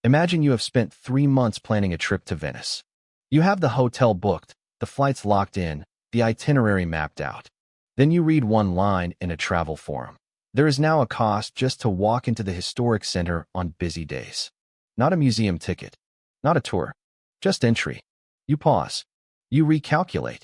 Imagine you have spent 3 months planning a trip to Venice. You have the hotel booked, the flights locked in, the itinerary mapped out. Then you read one line in a travel forum. There is now a cost just to walk into the historic center on busy days. Not a museum ticket, not a tour, just entry. You pause. You recalculate.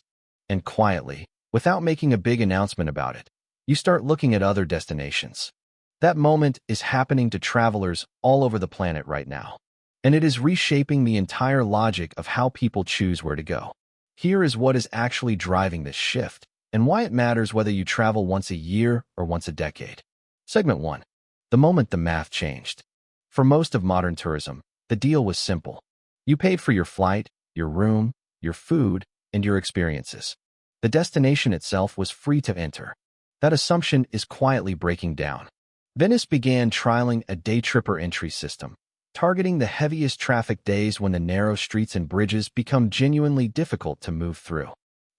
And quietly, without making a big announcement about it, you start looking at other destinations. That moment is happening to travelers all over the planet right now. And it is reshaping the entire logic of how people choose where to go. Here is what is actually driving this shift, and why it matters whether you travel once a year or once a decade. Segment 1. The moment the math changed. For most of modern tourism, the deal was simple. You paid for your flight, your room, your food, and your experiences. The destination itself was free to enter. That assumption is quietly breaking down. Venice began trialing a day tripper entry system, targeting the heaviest traffic days when the narrow streets and bridges become genuinely difficult to move through.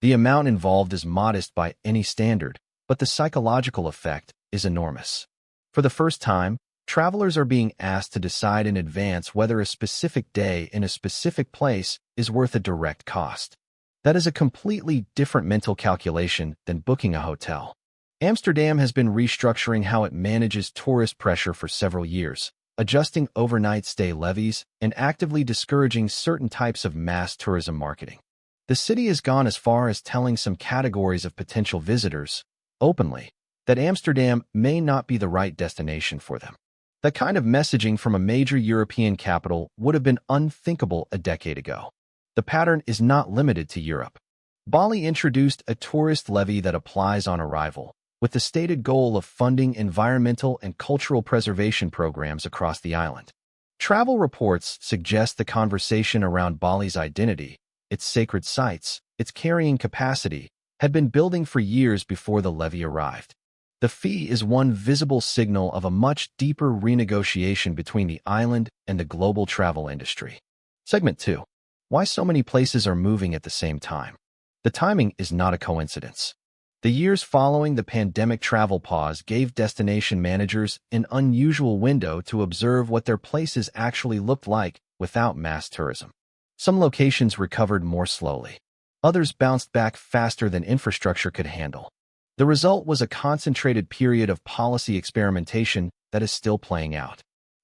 The amount involved is modest by any standard, but the psychological effect is enormous. For the first time, travelers are being asked to decide in advance whether a specific day in a specific place is worth a direct cost. That is a completely different mental calculation than booking a hotel. Amsterdam has been restructuring how it manages tourist pressure for several years, adjusting overnight stay levies and actively discouraging certain types of mass tourism marketing. The city has gone as far as telling some categories of potential visitors, openly, that Amsterdam may not be the right destination for them. That kind of messaging from a major European capital would have been unthinkable a decade ago. The pattern is not limited to Europe. Bali introduced a tourist levy that applies on arrival, with the stated goal of funding environmental and cultural preservation programs across the island. Travel reports suggest the conversation around Bali's identity, its sacred sites, its carrying capacity, had been building for years before the levy arrived. The fee is one visible signal of a much deeper renegotiation between the island and the global travel industry. Segment 2. Why so many places are moving at the same time. The timing is not a coincidence. The years following the pandemic travel pause gave destination managers an unusual window to observe what their places actually looked like without mass tourism. Some locations recovered more slowly. Others bounced back faster than infrastructure could handle. The result was a concentrated period of policy experimentation that is still playing out.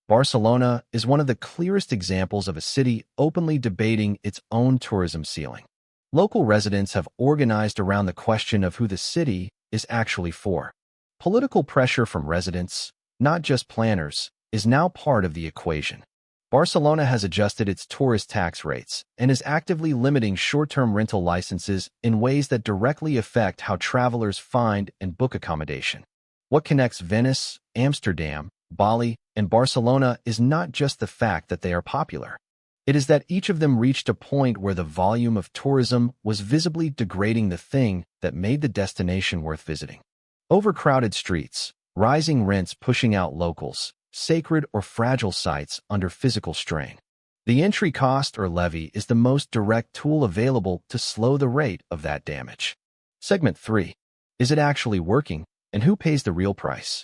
Barcelona is one of the clearest examples of a city openly debating its own tourism ceiling. Local residents have organized around the question of who the city is actually for. Political pressure from residents, not just planners, is now part of the equation. Barcelona has adjusted its tourist tax rates and is actively limiting short-term rental licenses in ways that directly affect how travelers find and book accommodation. What connects Venice, Amsterdam, Bali, and Barcelona is not just the fact that they are popular. It is that each of them reached a point where the volume of tourism was visibly degrading the thing that made the destination worth visiting. Overcrowded streets, rising rents pushing out locals, sacred or fragile sites under physical strain. The entry cost or levy is the most direct tool available to slow the rate of that damage. Segment 3. Is it actually working, and who pays the real price?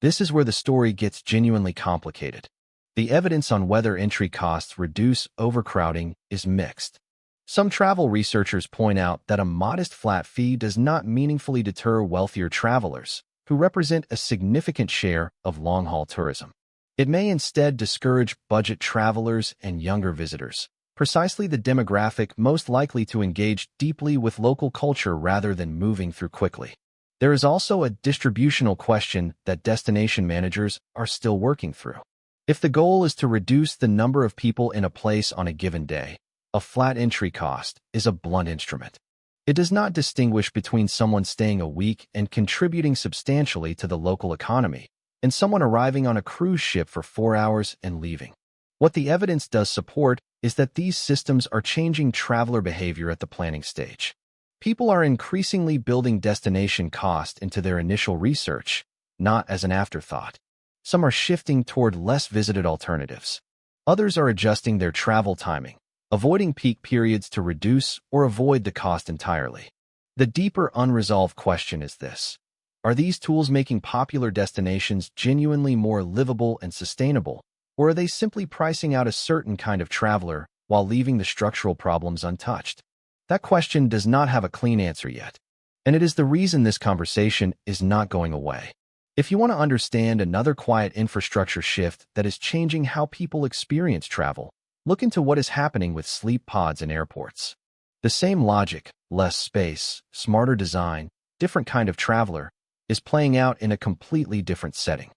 This is where the story gets genuinely complicated. The evidence on whether entry costs reduce overcrowding is mixed. Some travel researchers point out that a modest flat fee does not meaningfully deter wealthier travelers, who represent a significant share of long-haul tourism. It may instead discourage budget travelers and younger visitors, precisely the demographic most likely to engage deeply with local culture rather than moving through quickly. There is also a distributional question that destination managers are still working through. If the goal is to reduce the number of people in a place on a given day, a flat entry cost is a blunt instrument. It does not distinguish between someone staying a week and contributing substantially to the local economy and someone arriving on a cruise ship for 4 hours and leaving. What the evidence does support is that these systems are changing traveler behavior at the planning stage. People are increasingly building destination cost into their initial research, not as an afterthought. Some are shifting toward less visited alternatives. Others are adjusting their travel timing, avoiding peak periods to reduce or avoid the cost entirely. The deeper unresolved question is this: are these tools making popular destinations genuinely more livable and sustainable, Or are they simply pricing out a certain kind of traveler while leaving the structural problems untouched? That question does not have a clean answer yet, and it is the reason this conversation is not going away. If you want to understand another quiet infrastructure shift that is changing how people experience travel, look into what is happening with sleep pods in airports. The same logic, less space, smarter design, different kind of traveler, is playing out in a completely different setting.